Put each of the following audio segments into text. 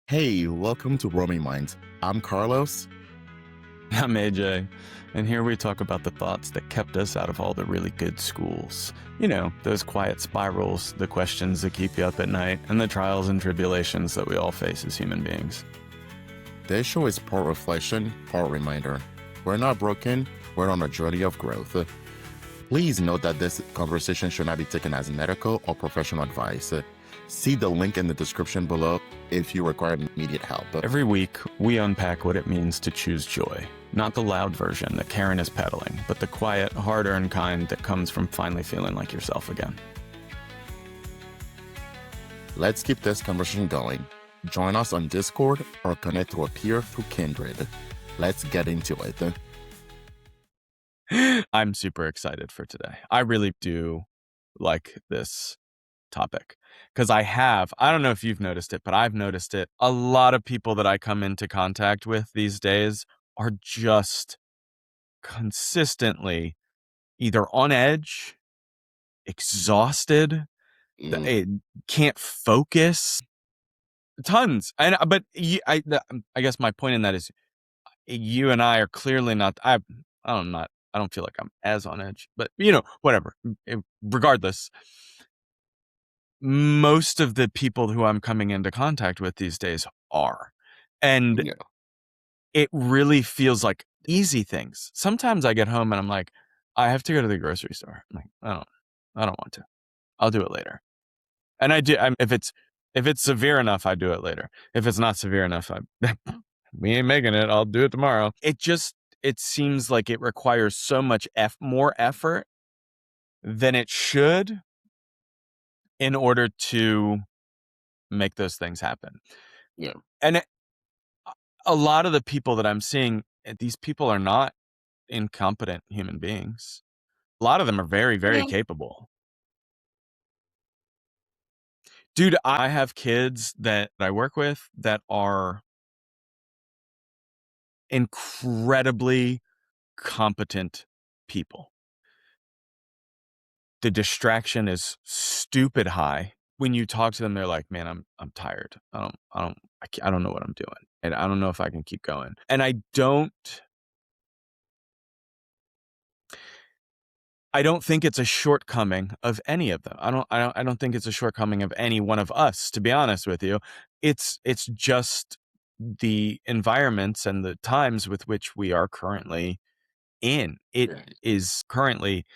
Hey, welcome to Roaming Minds. I'm Carlos. I'm AJ, and here we talk about the thoughts that kept us out of all the really good schools. You know, those quiet spirals, the questions that keep you up at night, and the trials and tribulations that we all face as human beings. This show is part reflection, part reminder. We're not broken, we're on a journey of growth. Please note that this conversation should not be taken as medical or professional advice. See the link in the description below if you require immediate help. Every week, we unpack what it means to choose joy. Not the loud version that Karen is peddling, but the quiet, hard-earned kind that comes from finally feeling like yourself again. Let's keep this conversation going. Join us on Discord or connect to a peer through Kindred. Let's get into it. I'm super excited for today. I really do like this topic because I don't know if you've noticed it, but I've noticed it. A lot of people that I come into contact with these days are just consistently either on edge, exhausted, can't focus, tons. But I guess my point in that is you and I are clearly not. I don't feel like I'm as on edge, but whatever. Regardless, most of the people who I'm coming into contact with these days are, and Yeah. it really feels like easy things. Sometimes I get home and I'm like, I have to go to the grocery store. I'm like, I don't want to. I'll do it later. And I do. If it's severe enough, I do it later. If it's not severe enough, we ain't making it. I'll do it tomorrow. It seems like it requires so much more effort than it should in order to make those things happen. Yeah. And a lot of the people that I'm seeing, these people are not incompetent human beings. A lot of them are very, very capable. Dude, I have kids that I work with that are incredibly competent people. The distraction is stupid high. When you talk to them, they're like, "Man, I'm tired. I don't know what I'm doing, and I don't know if I can keep going." And I don't think it's a shortcoming of any of them. I don't think it's a shortcoming of any one of us, to be honest with you. It's just the environments and the times with which we are currently in. It is currently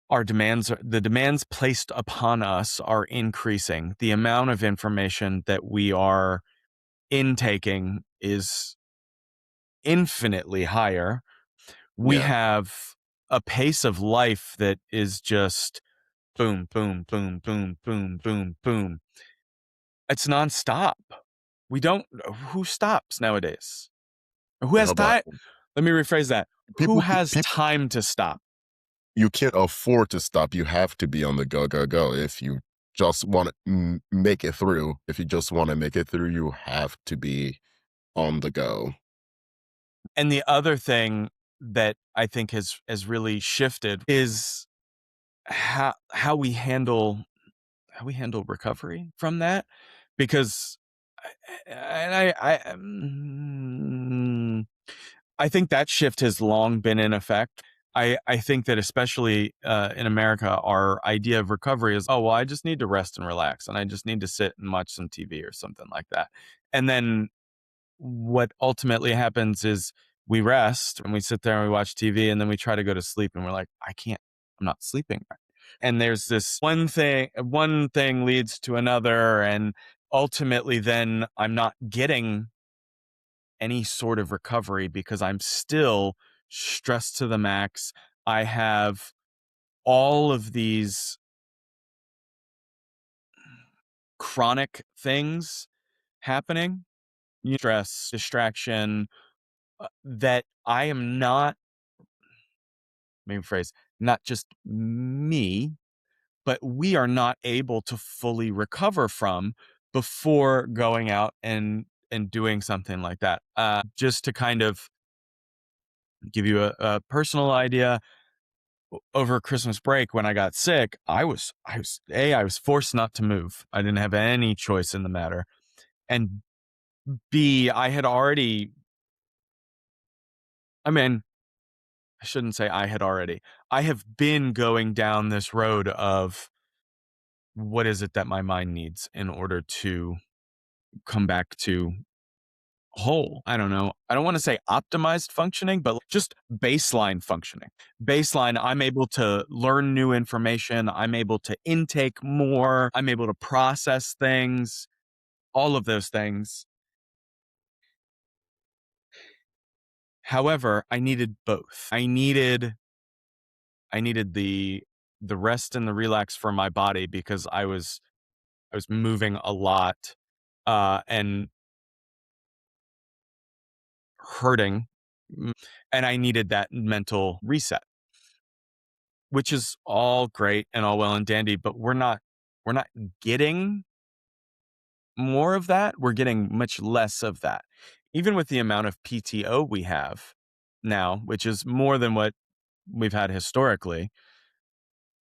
the demands placed upon us are increasing. The amount of information that we are intaking is infinitely higher. We have a pace of life that is just boom, boom, boom, boom, boom, boom, boom. It's nonstop. Who stops nowadays? Who has How about time? Let me rephrase that. Who people? has time to stop? You can't afford to stop. You have to be on the go, go, go. If you just want to make it through, if you just want to make it through, you have to be on the go. And the other thing that I think has really shifted is how we handle recovery from that, because I think that shift has long been in effect. I think that especially in America, our idea of recovery is, oh, well, I just need to rest and relax, and I just need to sit and watch some TV or something like that. And then what ultimately happens is we rest and we sit there and we watch TV, and then we try to go to sleep and we're like, I'm not sleeping right. And there's this one thing leads to another, and ultimately then I'm not getting any sort of recovery because I'm still stressed to the max. I have all of these chronic things happening, stress, distraction, that I am not, maybe phrase, not just me, but we are not able to fully recover from before going out and doing something like that. Just to kind of give you a personal idea, over Christmas break when I got sick, I was forced not to move. I didn't have any choice in the matter. And B, I had already, I mean, I shouldn't say I had already. I have been going down this road of what is it that my mind needs in order to come back to whole. I don't know. I don't want to say optimized functioning, but just baseline functioning. Baseline, I'm able to learn new information. I'm able to intake more. I'm able to process things, all of those things. However, I needed both. I needed the rest and the relax for my body because I was moving a lot and hurting, and I needed that mental reset, which is all great and all well and dandy, but we're not getting more of that. We're getting much less of that. Even with the amount of PTO we have now, which is more than what we've had historically,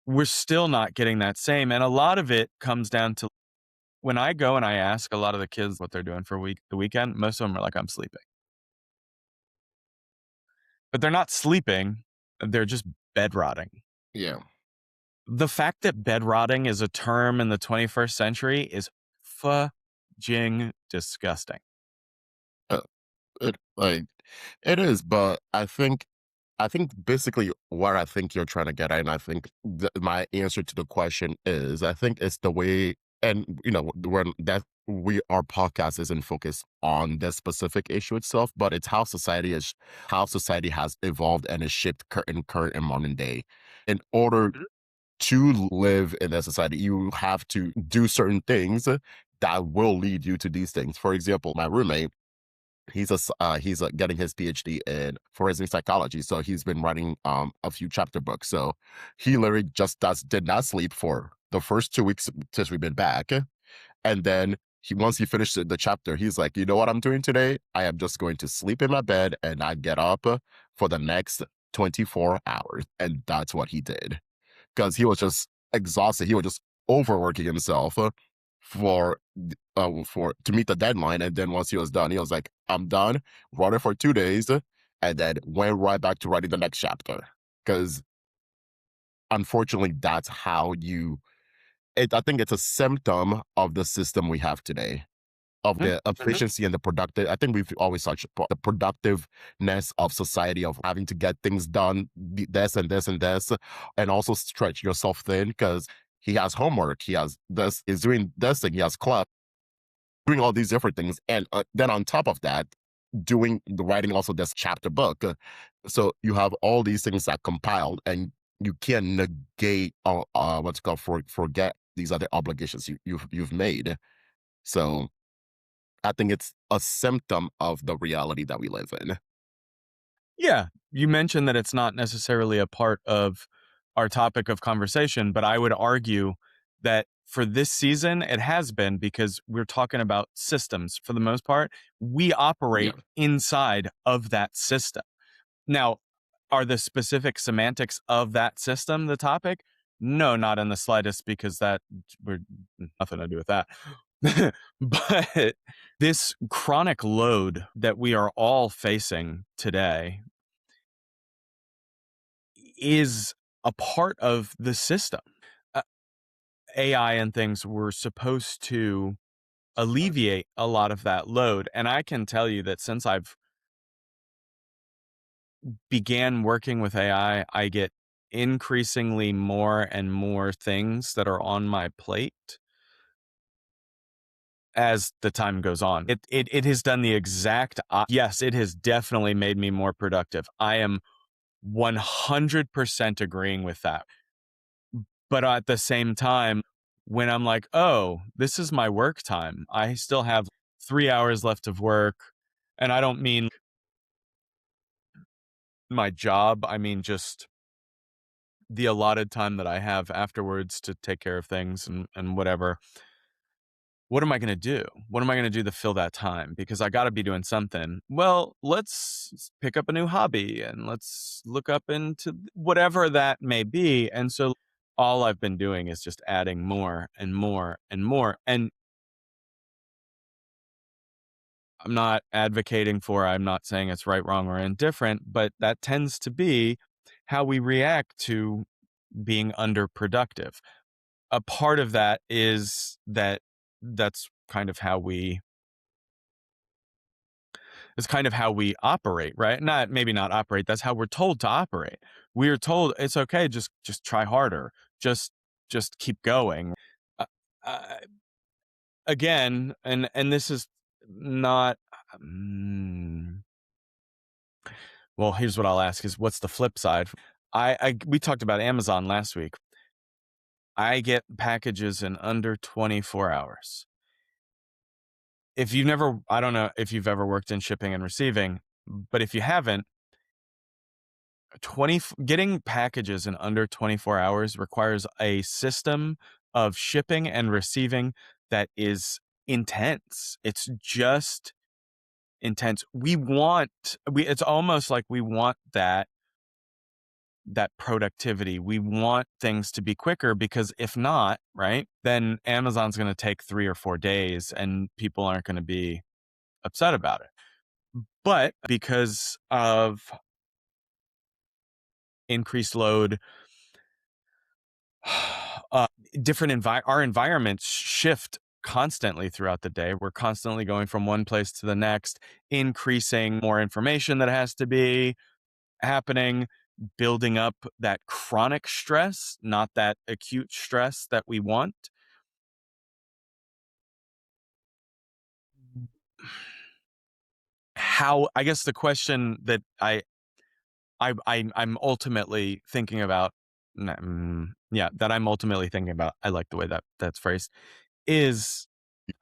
we're still not getting that same. And a lot of it comes down to when I go and I ask a lot of the kids what they're doing for the weekend, most of them are like, I'm sleeping. But they're not sleeping, they're just bed rotting. Yeah. The fact that bed rotting is a term in the 21st century is fudging disgusting. Uh, it like it is, but I think basically what I think you're trying to get at, and I think my answer to the question is, I think it's the way, and when that we our podcast isn't focused on the specific issue itself, but it's how society has evolved and is shaped in current and modern day. In order Mhm. to live in that society, you have to do certain things that will lead you to these things. For example, my roommate, he's getting his PhD in forensic psychology, so he's been writing a few chapter books. So he literally just did not sleep for the first 2 weeks since we've been back, and then once he finished the chapter, he's like, you know what I'm doing today? I am just going to sleep in my bed and I get up for the next 24 hours, and that's what he did because he was just exhausted. He was just overworking himself for to meet the deadline. And then once he was done, he was like, "I'm done." Wrote it for 2 days, and then went right back to writing the next chapter. Because unfortunately, that's how you. I think it's a symptom of the system we have today, of Mhm, the mhm. efficiency and the productive. I think we've always touched upon the productiveness of society, of having to get things done, this and this and this, and also stretch yourself thin because he has homework, he has this, he's doing this thing, he has club, doing all these different things, and then on top of that, doing the writing also this chapter book. So you have all these things that compiled, and you can't negate what's called forget these other obligations you've made. So I think it's a symptom of the reality that we live in. Yeah, you mentioned that it's not necessarily a part of our topic of conversation, but I would argue that for this season, it has been because we're talking about systems for the most part. We Yeah. operate inside of that system. Now, are the specific semantics of that system the topic? No, not in the slightest, because that we're nothing to do with that. But this chronic load that we are all facing today is a part of the system. Uh, AI and things were supposed to alleviate a lot of that load. And I can tell you that since I've began working with AI, I get increasingly more and more things that are on my plate as the time goes on. It has done the exact yes, it has definitely made me more productive. I am 100% agreeing with that. But at the same time, when I'm like, "Oh, this is my work time. I still have 3 hours left of work." And I don't mean my job, I mean just the allotted time that I have afterwards to take care of things and whatever. What am I gonna do? What am I gonna do to fill that time? Because I gotta be doing something. Well, let's pick up a new hobby and let's look up into whatever that may be. And so all I've been doing is just adding more and more and more. And I'm not advocating for, I'm not saying it's right, wrong, or indifferent, but that tends to be how we react to being underproductive. A part of that is that that's kind of how we it's kind of how we operate, right? Not maybe not operate, that's how we're told to operate. We're told it's okay, just try harder. Just just keep going. Uh, uh, Again, and this is not mm, well, here's what I'll ask is what's the flip side? I we talked about Amazon last week. I get packages in under 24 hours. If you've never I don't know if you've ever worked in shipping and receiving, but if you haven't, 20 getting packages in under 24 hours requires a system of shipping and receiving that is intense. It's just intense. We it's almost like we want that productivity. We want things to be quicker because if not, right, then Amazon's going to take 3 or 4 days and people aren't going to be upset about it. But because of increased load, uh, our environments shift constantly throughout the day. We're constantly going from one place to the next, increasing more information that has to be happening, building up that chronic stress, not that acute stress that we want. How I guess the question that I'm ultimately thinking about, yeah, that I'm ultimately thinking about. I like the way that that's phrased. Is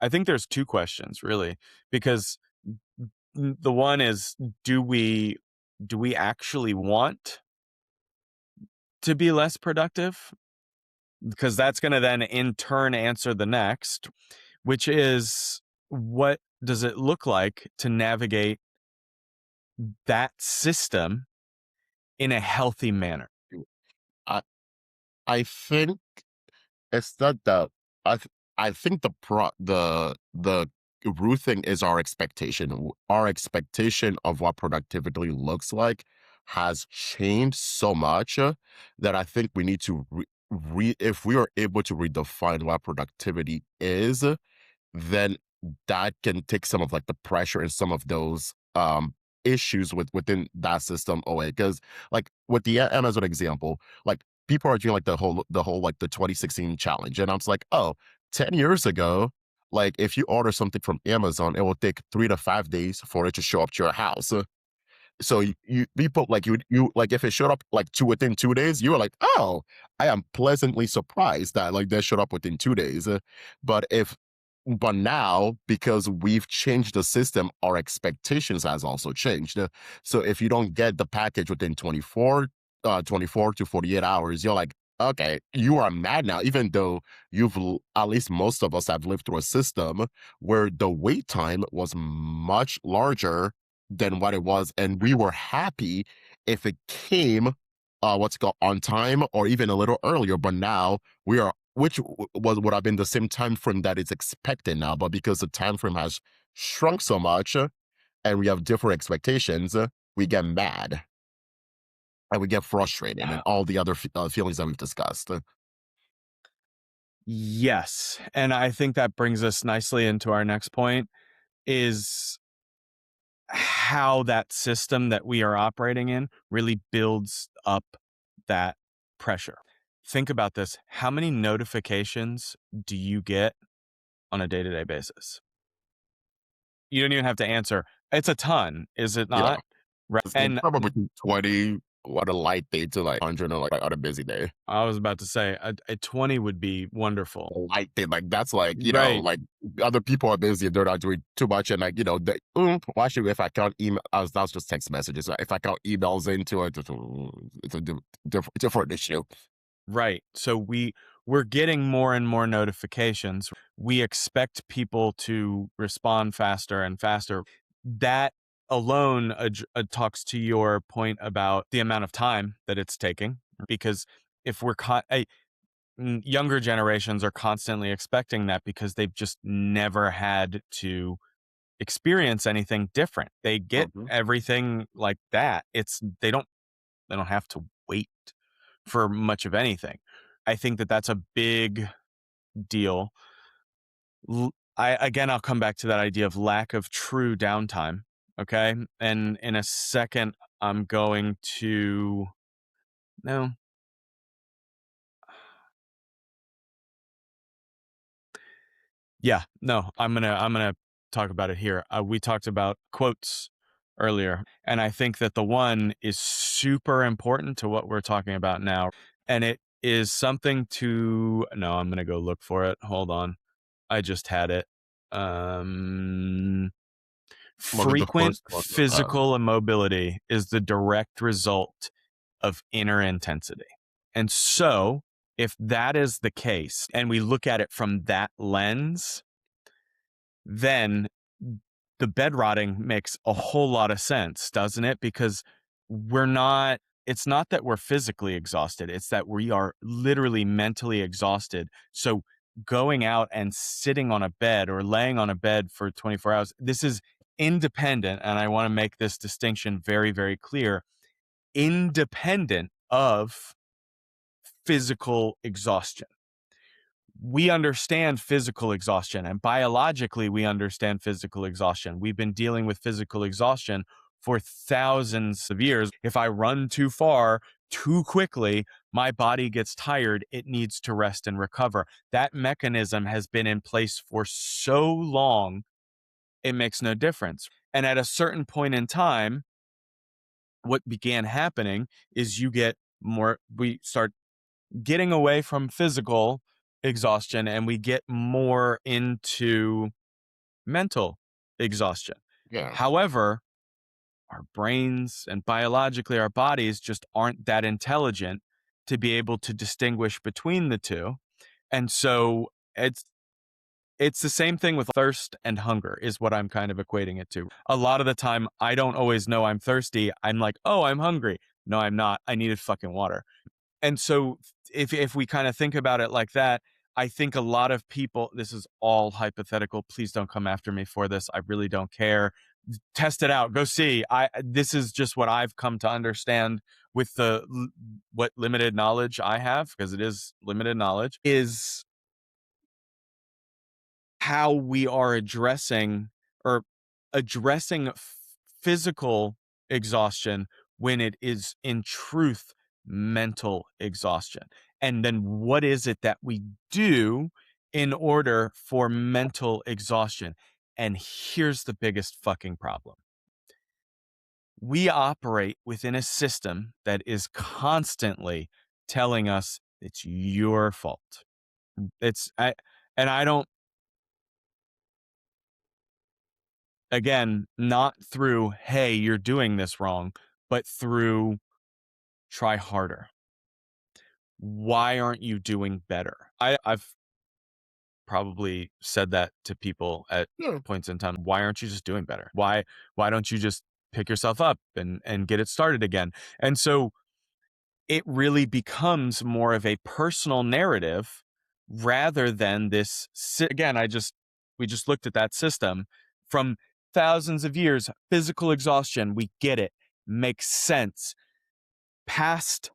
I think there's two questions really, because the one is do we actually want to be less productive? Because that's going to then in turn answer the next, which is what does it look like to navigate that system in a healthy manner? I I think it's not that I think the root thing is our expectation. Our expectation of what productivity looks like has changed so much that I think we need to if we are able to redefine what productivity is, then that can take some of like the pressure and some of those issues within that system away. Because like with the Amazon example, like people are doing like the whole like the 2016 challenge. And I was like, oh, 10 years ago, like if you order something from Amazon, it will take 3 to 5 days for it to show up to your house. So you people like you like if it showed up like two within 2 days, you were like, oh, I am pleasantly surprised that like that showed up within 2 days. But now because we've changed the system, our expectations has also changed. So if you don't get the package within 24 to 48 hours, you're like, okay, you are mad now, even though at least most of us have lived through a system where the wait time was much larger than what it was, and we were happy if it came, what's it called, on time or even a little earlier. But now we are, which would have been the same time frame that is expected now, but because the time frame has shrunk so much and we have different expectations, we get mad and we get frustrated and all the other feelings that we've discussed. Yes, and I think that brings us nicely into our next point is how that system that we are operating in really builds up that pressure. Think about this. How many notifications do you get on a day-to-day basis? You don't even have to answer. It's a ton, is it Yeah, not? Right. it's And probably 20 what a light day to like 100 on a busy day. I was about to say a 20 would be wonderful. Light thing. Like that's like, Right. like other people are busy and they're not doing too much. And like, why should we, if I count email, that's just text messages. If I count emails into it, it's a different issue. Right. So we're getting more and more notifications. We expect people to respond faster and faster. That alone talks to your point about the amount of time that it's taking because if younger generations are constantly expecting that because they've just never had to experience anything different. They get Mhm. everything like that. They don't have to wait for much of anything. I think that that's a big deal. I'll come back to that idea of lack of true downtime. Okay. And in a second, I'm going to, no, yeah, no, I'm gonna talk about it here. We talked about quotes earlier, and I think that the one is super important to what we're talking about now. And it is something to, no, I'm gonna go look for it. Hold on. I just had it. Um What was the Frequent first part of that? physical immobility is the direct result of inner intensity. And so, if that is the case, and we look at it from that lens, then the bed rotting makes a whole lot of sense, doesn't it? Because it's not that we're physically exhausted, it's that we are literally mentally exhausted. So going out and sitting on a bed or laying on a bed for 24 hours, this is independent. And I want to make this distinction very, very clear, independent of physical exhaustion. We understand physical exhaustion, and biologically we understand physical exhaustion. We've been dealing with physical exhaustion for thousands of years. If I run too far too quickly, my body gets tired. It needs to rest and recover. That mechanism has been in place for so long, it makes no difference. And at a certain point in time, what began happening is we start getting away from physical exhaustion and we get more into mental exhaustion. Yeah. However, our brains and biologically our bodies just aren't that intelligent to be able to distinguish between the two. And so it's the same thing with thirst and hunger is what I'm kind of equating it to. A lot of the time I don't always know I'm thirsty. I'm like, "Oh, I'm hungry." No, I'm not. I needed fucking water. And so if we kind of think about it like that, I think a lot of people, this is all hypothetical. Please don't come after me for this. I really don't care. Test it out. Go see. This is just what I've come to understand with what limited knowledge I have, because it is limited knowledge, is how we are addressing physical exhaustion when it is in truth mental exhaustion. And then what is it that we do in order for mental exhaustion? And here's the biggest fucking problem. We operate within a system that is constantly telling us it's your fault. It's I and I don't, again, not through, hey, you're doing this wrong, but through try harder. Why aren't you doing better? I've probably said that to people at Yeah. points in time. Why aren't you just doing better? Why don't you just pick yourself up and get it started again? And so it really becomes more of a personal narrative rather than again, we just looked at that system from thousands of years, physical exhaustion, we get it, makes sense. Past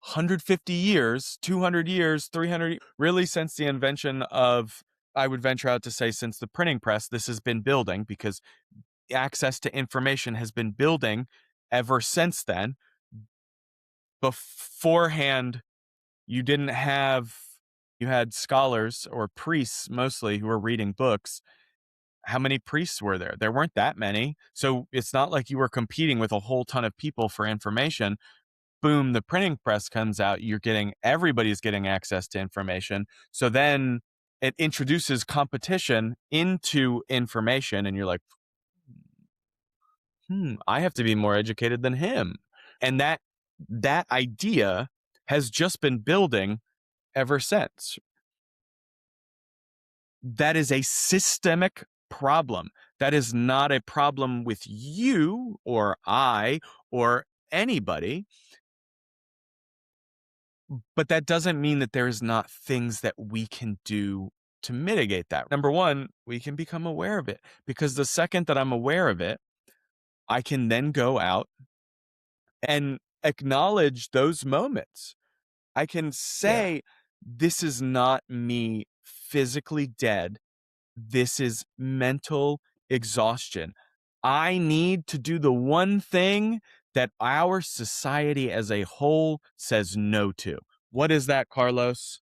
150 years, 200 years, 300, really since the invention of, I would venture out to say since the printing press, this has been building because access to information has been building ever since then. Beforehand, you didn't have, you had scholars or priests mostly who were reading books. How many priests were there? There weren't that many. So it's not like you were competing with a whole ton of people for information. Boom, the printing press comes out. Everybody's getting access to information. So then it introduces competition into information. And you're like, I have to be more educated than him. And that idea has just been building ever since. That is a systemic problem. That is not a problem with you or I or anybody. But that doesn't mean that there is not things that we can do to mitigate that? Number one, we can become aware of it, because the second that I'm aware of it, I can then go out and acknowledge those moments. I can Yeah. say, this is not me physically dead. This is mental exhaustion. I need to do the one thing that our society as a whole says no to. What is that, Carlos?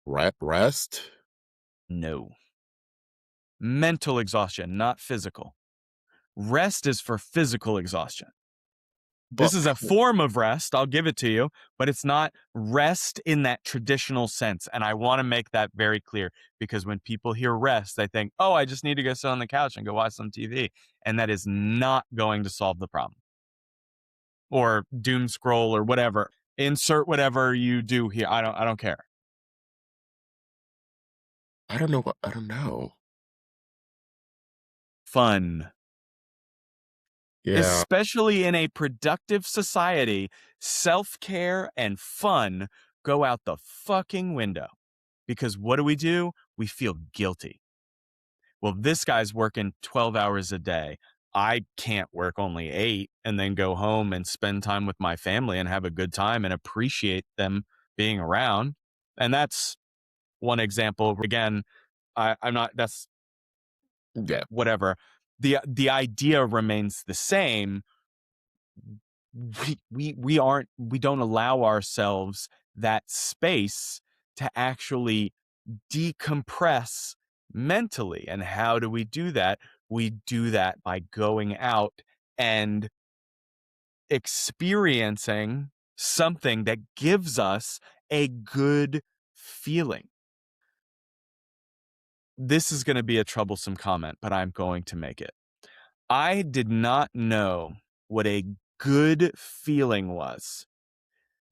Rest. No. Mental exhaustion, not physical. Rest is for physical exhaustion. But This is a form of rest, I'll give it to you, but it's not rest in that traditional sense. And I want to make that very clear, because when people hear rest, they think, oh, I just need to go sit on the couch and go watch some TV. And that is not going to solve the problem. Or doom scroll or whatever. Insert whatever you do here. I don't care. I don't know what I don't know. Fun. Yeah. Especially in a productive society, self-care and fun go out the fucking window. Because what do? We feel guilty. Well, this guy's working 12 hours a day. I can't work only 8 and then go home and spend time with my family and have a good time and appreciate them being around. And that's one example. Again, I'm not, that's Yeah. whatever. The idea remains the same. We don't allow ourselves that space to actually decompress mentally. And how do we do that? We do that by going out and experiencing something that gives us a good feeling. This is going to be a troublesome comment, but I'm going to make it. I did not know what a good feeling was,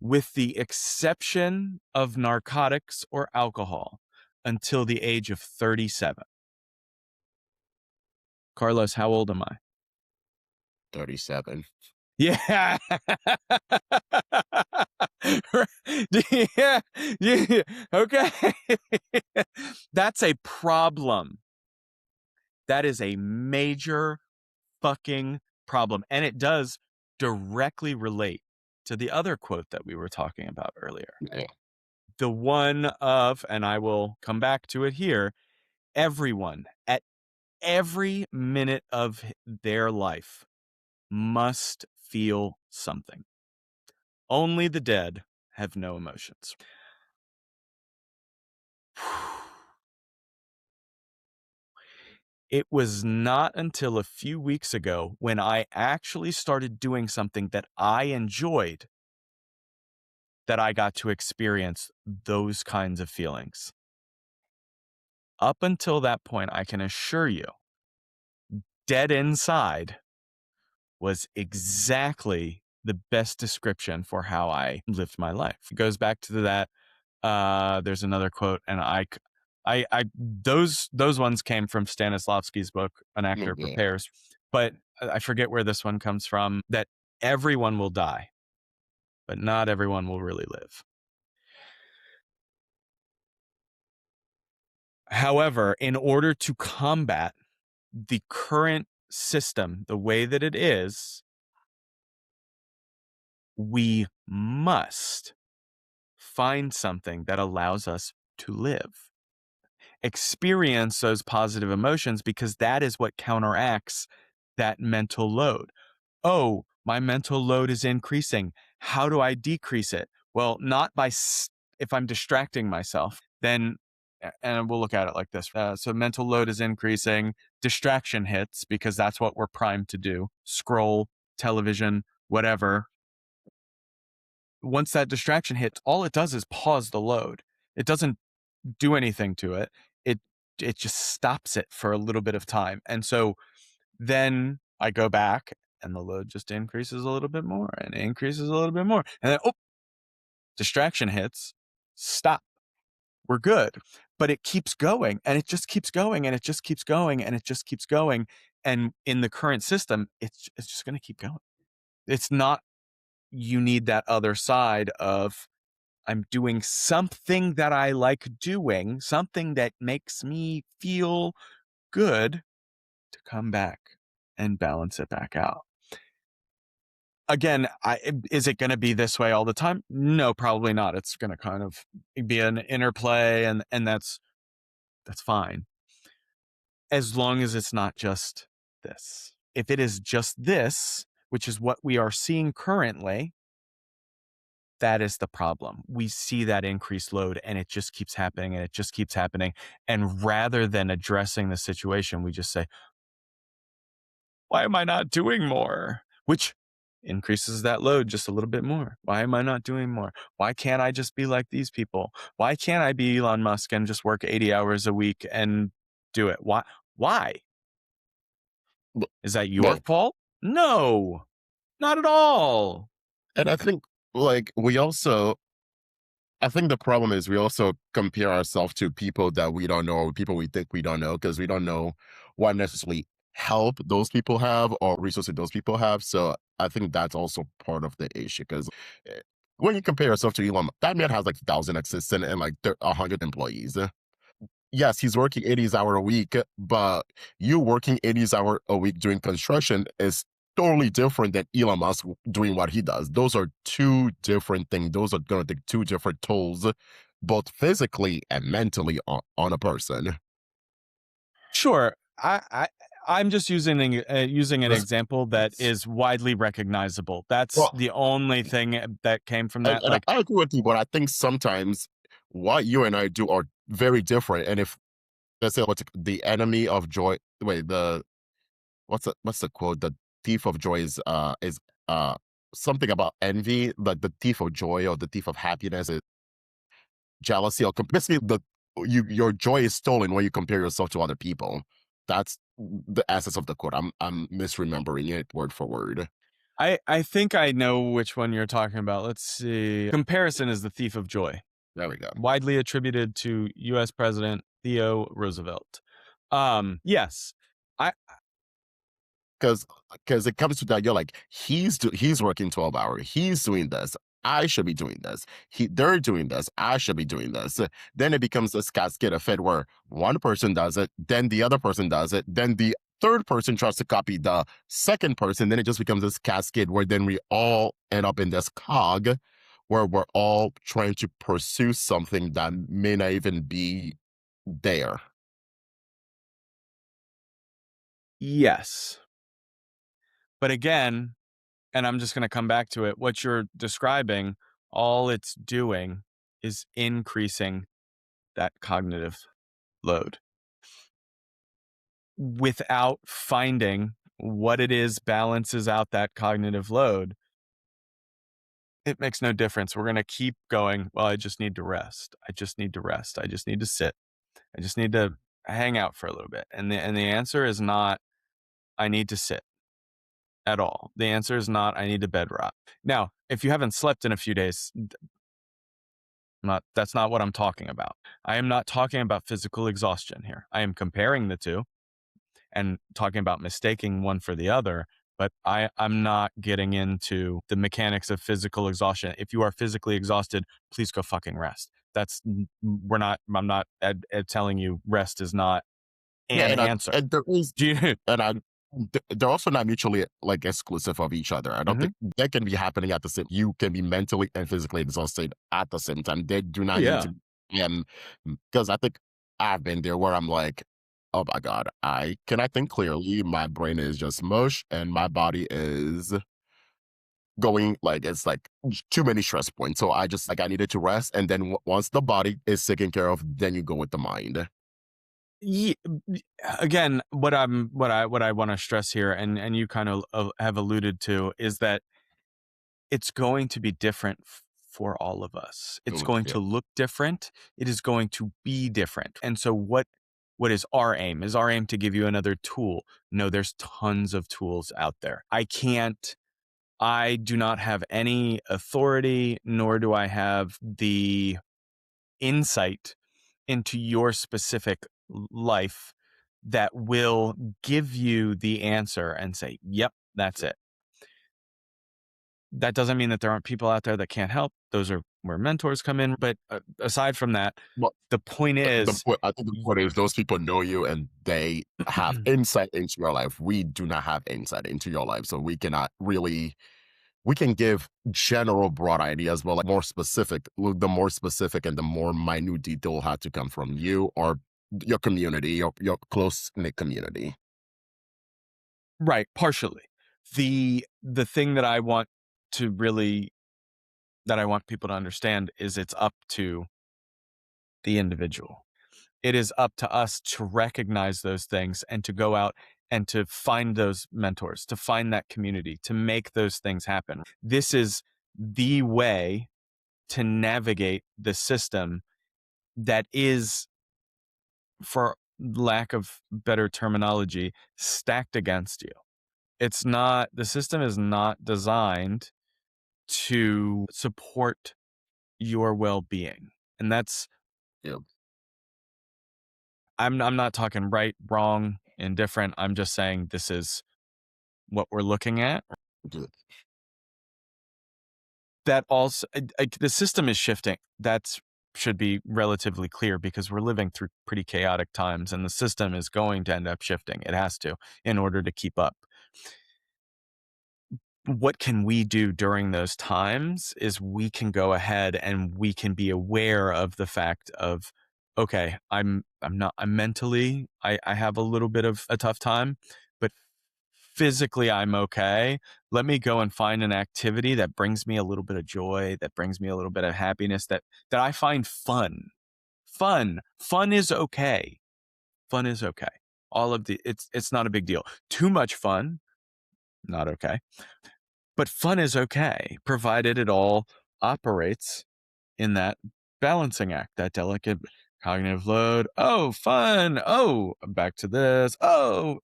with the exception of narcotics or alcohol, until the age of 37. Carlos, how old am I? 37. Yeah. Yeah. Yeah. Okay. That's a problem. That is a major fucking problem. And it does directly relate to the other quote that we were talking about earlier. Yeah. The one of, and I will come back to it here, everyone at every minute of their life must feel something. Only the dead have no emotions. It was not until a few weeks ago, when I actually started doing something that I enjoyed, that I got to experience those kinds of feelings. Up until that point, I can assure you, dead inside was exactly the best description for how I lived my life. It goes back to that. There's another quote, and those ones came from Stanislavski's book, An Actor Yeah. Prepares, but I forget where this one comes from. That everyone will die, but not everyone will really live. However, in order to combat the current system the way that it is, we must find something that allows us to live, experience those positive emotions, because that is what counteracts that mental load. Oh, my mental load is increasing. How do I decrease it? Well, not by, if I'm distracting myself, then, and we'll look at it like this. So mental load is increasing, distraction hits, because that's what we're primed to do. Scroll, television, whatever. Once that distraction hits, all it does is pause the load. It doesn't do anything to it. It it just stops it for a little bit of time. And so then I go back and the load just increases a little bit more and increases a little bit more. And then, oh, distraction hits, stop. We're good. But it keeps going, and it just keeps going, and it just keeps going, and it just keeps going. And in the current system, it's just going to keep going. It's not, you need that other side of I'm doing something that I like doing, something that makes me feel good to come back and balance it back out. Again, is it going to be this way all the time? No, probably not. It's going to kind of be an interplay, and that's fine, as long as it's not just this. If it is just this, which is what we are seeing currently, that is the problem. We see that increased load, and it just keeps happening, and it just keeps happening. And rather than addressing the situation, we just say, why am I not doing more? Which increases that load just a little bit more. Why am I not doing more? Why can't I just be like these people? Why can't I be Elon Musk and just work 80 hours a week and do it? Why? Why? But- Is that your Well, fault? No, not at all. and I think like I think the problem is we also compare ourselves to people that we don't know, or people we think we don't know, because we don't know what necessarily help those people have or resources those people have. So I think that's also part of the issue. Because when you compare yourself to Elon, that man has like 1,000 assistants and like 100 employees. Yes, he's working 80 hours a week, but you working 80 hours a week doing construction is totally different than Elon Musk doing what he does. Those are two different things. Those are going to take two different tolls, both physically and mentally on a person. Sure. I'm just using an This- example that is widely recognizable. That's Well, the only thing that came from that. and Like, I agree with you, but I think sometimes what you and I do are very different. And if let's say what's the enemy of joy, wait, the what's the quote? The thief of joy is something about envy, like the thief of joy or the thief of happiness is jealousy or basically the your joy is stolen when you compare yourself to other people. That's the essence of the quote. I'm misremembering it word for word. I think I know which one you're talking about. Let's see. Comparison is the thief of joy, There we go. widely attributed to U.S. President Theo Roosevelt. Yes, I Because it comes to that you're like he's working 12 hours, he's doing this, I should be doing this, they're doing this, I should be doing this. Then it becomes this cascade effect where one person does it, then the other person does it, then the third person tries to copy the second person, then it just becomes this cascade where then we all end up in this cog where we're all trying to pursue something that may not even be there. yes, but again, and I'm just going to come back to it. What you're describing, all it's doing is increasing that cognitive load without finding what it is balances out that cognitive load. It makes no difference. We're going to keep going. Well, I just need to rest. I just need to rest. I just need to sit. I just need to hang out for a little bit. And the answer is not I need to sit at all. The answer is not I need to bed rot. Now, if you haven't slept in a few days, that's not what I'm talking about. I am not talking about physical exhaustion here. I am comparing the two and talking about mistaking one for the other, but I'm not getting into the mechanics of physical exhaustion. If you are physically exhausted, please go fucking rest. I'm not telling you rest is not Yeah, an answer. and there is Do you? and they're also not mutually like exclusive of each other. I don't Mhm. think that can be happening at the same. You can be mentally and physically exhausted at the same time. They do Oh, not need yeah. to. Um, because I think I've been there where I'm like, oh my god, I think clearly. My brain is just mush, and my body is going like it's like too many stress points. So I just like I needed to rest, and then once the body is taken care of, then you go with the mind. Ye Again, what I wanna stress here, and you kind of, have alluded to, is that it's going to be different for all of us. It's Mm, going yeah. to look different. It is going to be different. And so what is our aim? Is our aim to give you another tool? No, there's tons of tools out there. I do not have any authority, nor do I have the insight into your specific life that will give you the answer and say, yep, that's it. That doesn't mean that there aren't people out there that can't help. Those are where mentors come in. But aside from that, Well, the point the is, point, I think the point is those people know you and they have insight into your life. We do not have insight into your life, so we cannot really. We can give general broad ideas, but like more specific, the more specific and the more minute detail had to come from you or your community, your close knit community. right, partially. The thing that I want to really that I want people to understand is it's up to the individual. It is up to us to recognize those things and to go out and to find those mentors, to find that community, to make those things happen. This is the way to navigate the system that is, for lack of better terminology, stacked against you. It's not, the system is not designed to support your well-being. And that's, Yeah, I'm not talking right, wrong, indifferent. I'm just saying this is what we're looking at. good. That also, the system is shifting. That's should be relatively clear because we're living through pretty chaotic times and the system is going to end up shifting. It has to in order to keep up. What can we do during those times is we can go ahead and we can be aware of the fact of, okay, I'm mentally, I have a little bit of a tough time, but physically I'm okay. Let me go and find an activity that brings me a little bit of joy, that brings me a little bit of happiness, that I find fun. Fun is okay. Fun is okay. All of the, it's not a big deal. Too much fun, not okay. But fun is okay, provided it all operates in that balancing act, that delicate cognitive load. Oh, fun. Oh, back to this. Oh,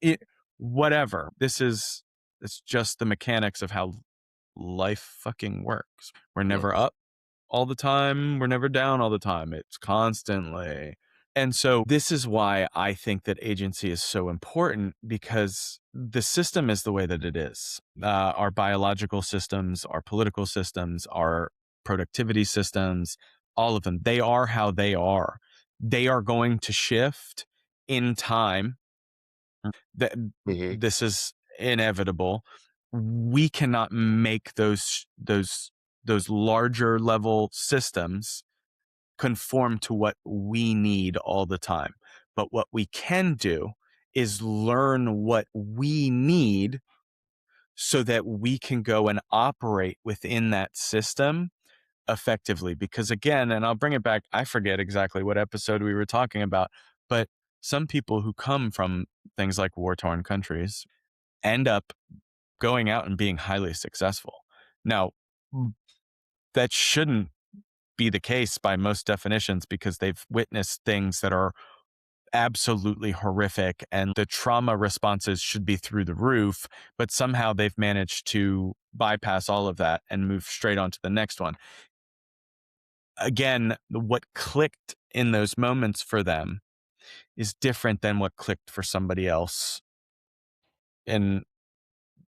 whatever. It's just the mechanics of how life fucking works. We're Yeah. never up all the time. We're never down all the time. It's constantly. And so this is why I think that agency is so important because the system is the way that it is. Our biological systems, our political systems, our productivity systems, all of them, they are how they are. They are going to shift in time. That Hmm. this is inevitable. We cannot make those larger level systems conform to what we need all the time. But what we can do is learn what we need so that we can go and operate within that system effectively. Because again, and I'll bring it back, I forget exactly what episode we were talking about, but some people who come from things like war-torn countries end up going out and being highly successful. Now, that shouldn't be the case by most definitions because they've witnessed things that are absolutely horrific and the trauma responses should be through the roof, but somehow they've managed to bypass all of that and move straight on to the next one. Again, what clicked in those moments for them is different than what clicked for somebody else in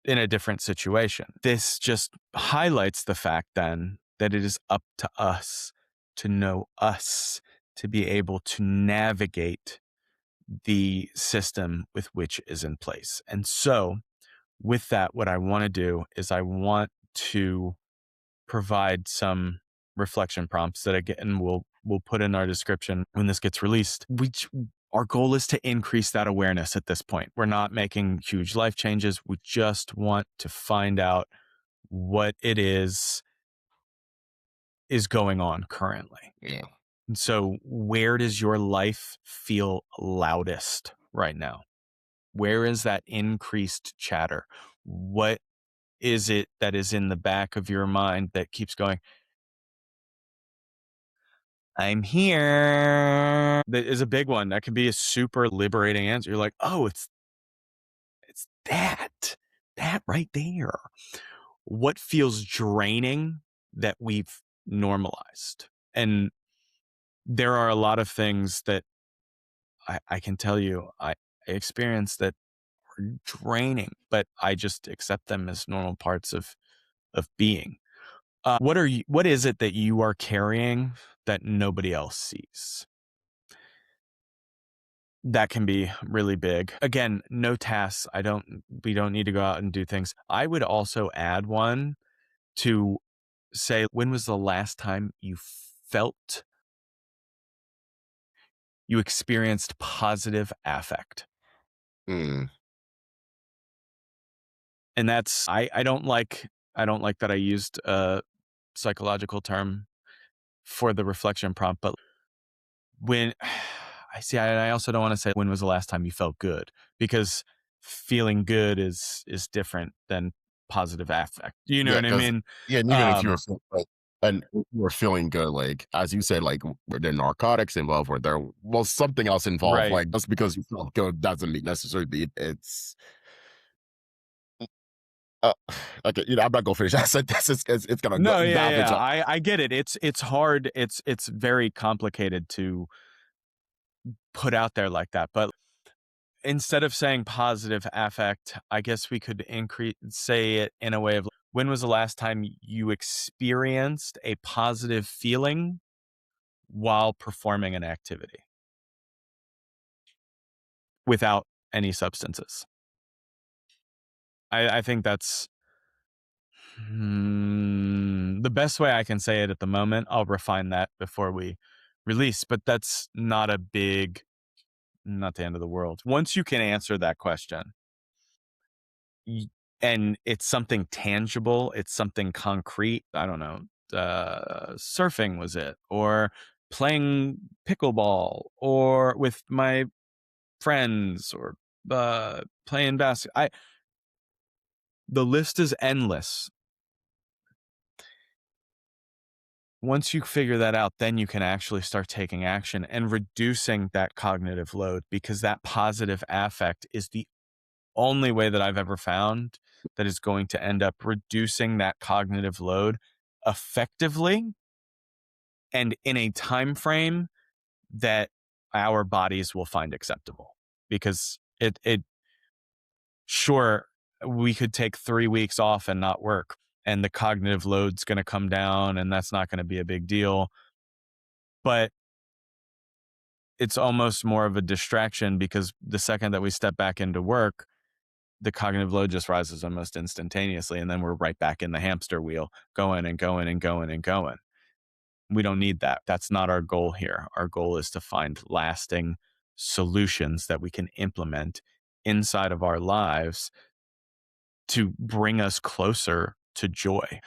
in a different situation. This just highlights the fact then that it is up to us to know us, to be able to navigate the system with which is in place. And so, with that, what I want to do is I want to provide some reflection prompts that again we'll put in our description when this gets released. Our goal is to increase that awareness at this point. We're not making huge life changes. We just want to find out what it is going on currently. Yeah. And so where does your life feel loudest right now? Where is that increased chatter? What is it that is in the back of your mind that keeps going, I'm here? That is a big one. That can be a super liberating answer. You're like, oh, it's that right there. What feels draining that we've normalized? And there are a lot of things that I can tell you I experienced that are draining, but I just accept them as normal parts of being. What is it that you are carrying that nobody else sees? That can be really big. Again, no tasks. We don't need to go out and do things. I would also add one to say, when was the last time you experienced positive affect? Hmm. And that's, I don't like that I used a psychological term for the reflection prompt, but when I also don't want to say when was the last time you felt good, because feeling good is different than positive affect. You know Yeah, what I because mean? yeah, and even if Um, you're and you're feeling good, like as you said, like were there narcotics involved, or there was something else involved? right. Like just because you felt good doesn't mean necessarily mean it's uh, okay. I'm not gonna finish. I said this is it's gonna go No, yeah, garbage yeah. up. I get it. It's hard. It's very complicated to put out there like that. But instead of saying positive affect, I guess we could say it in a way of, when was the last time you experienced a positive feeling while performing an activity without any substances? I think that's the best way I can say it at the moment. I'll refine that before we release, but that's not the end of the world. Once you can answer that question, y- and it's something tangible, it's something concrete. I don't know, surfing was it, or playing pickleball, or with my friends, or playing basketball. The list is endless. Once you figure that out, then you can actually start taking action and reducing that cognitive load, because that positive affect is the only way that I've ever found that is going to end up reducing that cognitive load effectively and in a time frame that our bodies will find acceptable. Because it sure, we could take 3 weeks off and not work, and the cognitive load's going to come down, and that's not going to be a big deal. But it's almost more of a distraction, because the second that we step back into work, the cognitive load just rises almost instantaneously. And then we're right back in the hamster wheel, going and going and going and going. We don't need that. That's not our goal here. Our goal is to find lasting solutions that we can implement inside of our lives to bring us closer to joy.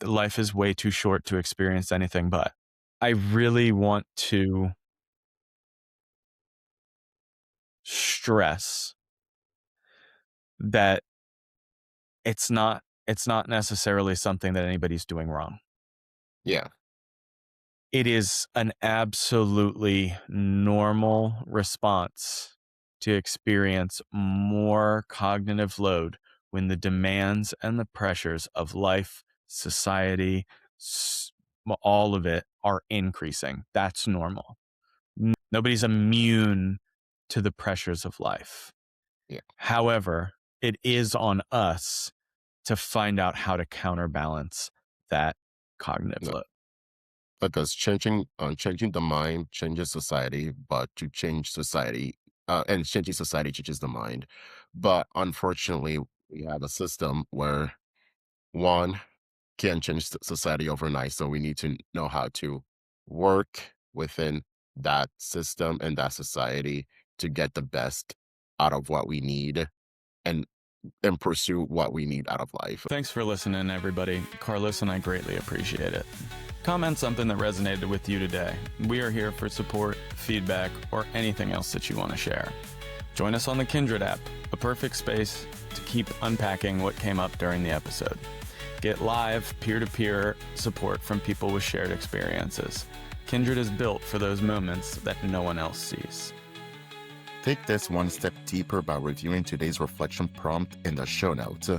Life is way too short to experience anything but. I really want to stress that it's not necessarily something that anybody's doing wrong. Yeah, It is an absolutely normal response to experience more cognitive load when the demands and the pressures of life, society, all of it are increasing. That's normal. Nobody's immune to the pressures of life. yeah. However, it is on us to find out how to counterbalance that cognitive No, load. because changing the mind changes society, but to change society and changing society changes the mind. But unfortunately, we have a system where one can't change society overnight. So we need to know how to work within that system and that society to get the best out of what we need and pursue what we need out of life. Thanks for listening, everybody. Carlos and I greatly appreciate it. Comment something that resonated with you today. We are here for support, feedback, or anything else that you want to share. Join us on the Kindred app, a perfect space to keep unpacking what came up during the episode. Get live, peer-to-peer support from people with shared experiences. Kindred is built for those moments that no one else sees. Take this one step deeper by reviewing today's reflection prompt in the show notes.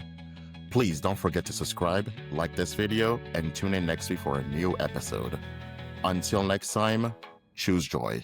Please don't forget to subscribe, like this video, and tune in next week for a new episode. Until next time, choose joy.